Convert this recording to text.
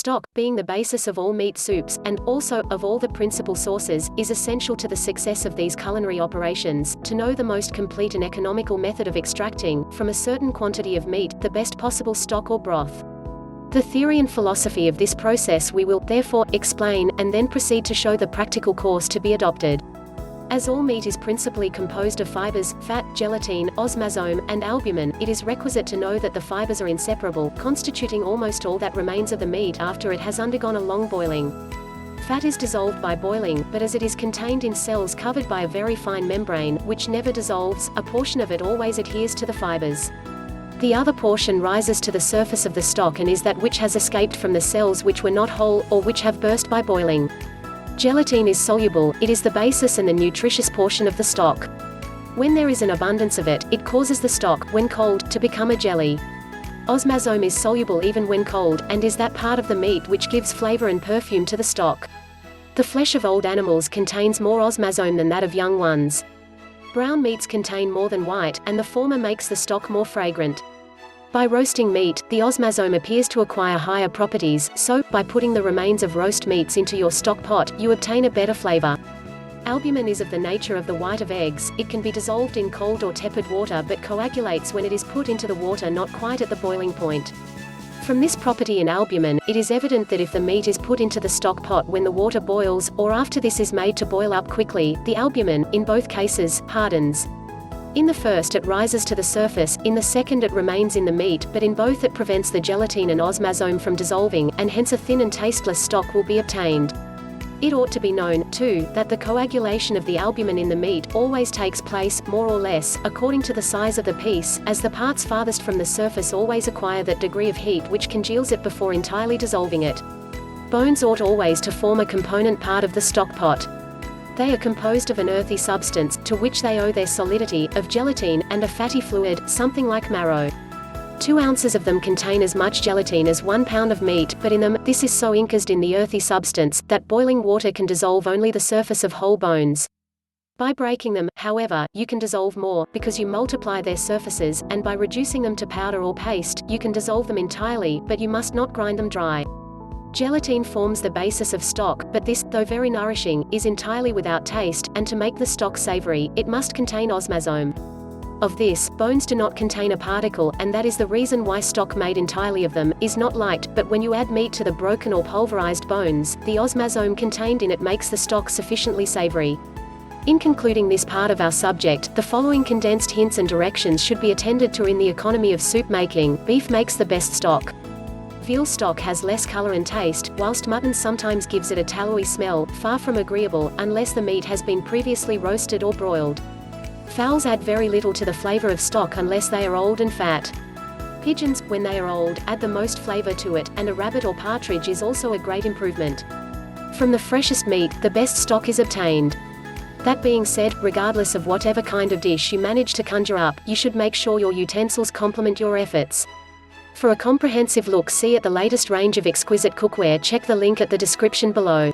Stock, being the basis of all meat soups, and, also, of all the principal sources, is essential to the success of these culinary operations. To know the most complete and economical method of extracting, from a certain quantity of meat, the best possible stock or broth. The theory and philosophy of this process we will, therefore, explain, and then proceed to show the practical course to be adopted. As all meat is principally composed of fibers, fat, gelatin, osmazome, and albumin, it is requisite to know that the fibers are inseparable, constituting almost all that remains of the meat after it has undergone a long boiling. Fat is dissolved by boiling, but as it is contained in cells covered by a very fine membrane, which never dissolves, a portion of it always adheres to the fibers. The other portion rises to the surface of the stock and is that which has escaped from the cells which were not whole, or which have burst by boiling. Gelatin is soluble, it is the basis and the nutritious portion of the stock. When there is an abundance of it, it causes the stock, when cold, to become a jelly. Osmazome is soluble even when cold, and is that part of the meat which gives flavor and perfume to the stock. The flesh of old animals contains more osmazome than that of young ones. Brown meats contain more than white, and the former makes the stock more fragrant. By roasting meat, the osmazome appears to acquire higher properties, so, by putting the remains of roast meats into your stock pot, you obtain a better flavor. Albumin is of the nature of the white of eggs, it can be dissolved in cold or tepid water but coagulates when it is put into the water not quite at the boiling point. From this property in albumin, it is evident that if the meat is put into the stock pot when the water boils, or after this is made to boil up quickly, the albumin, in both cases, hardens. In the first it rises to the surface, in the second it remains in the meat, but in both it prevents the gelatin and osmazome from dissolving, and hence a thin and tasteless stock will be obtained. It ought to be known, too, that the coagulation of the albumin in the meat always takes place, more or less, according to the size of the piece, as the parts farthest from the surface always acquire that degree of heat which congeals it before entirely dissolving it. Bones ought always to form a component part of the stock pot. They are composed of an earthy substance, to which they owe their solidity, of gelatin, and a fatty fluid, something like marrow. 2 ounces of them contain as much gelatin as 1 pound of meat, but in them, this is so incased in the earthy substance, that boiling water can dissolve only the surface of whole bones. By breaking them, however, you can dissolve more, because you multiply their surfaces, and by reducing them to powder or paste, you can dissolve them entirely, but you must not grind them dry. Gelatin forms the basis of stock, but this, though very nourishing, is entirely without taste, and to make the stock savory, it must contain osmazome. Of this, bones do not contain a particle, and that is the reason why stock made entirely of them is not liked, but when you add meat to the broken or pulverized bones, the osmazome contained in it makes the stock sufficiently savory. In concluding this part of our subject, the following condensed hints and directions should be attended to in the economy of soup making. Beef makes the best stock. Veal stock has less color and taste, whilst mutton sometimes gives it a tallowy smell, far from agreeable, unless the meat has been previously roasted or broiled. Fowls add very little to the flavor of stock unless they are old and fat. Pigeons, when they are old, add the most flavor to it, and a rabbit or partridge is also a great improvement. From the freshest meat, the best stock is obtained. That being said, regardless of whatever kind of dish you manage to conjure up, you should make sure your utensils complement your efforts. For a comprehensive look-see at the latest range of exquisite cookware, check the link at the description below.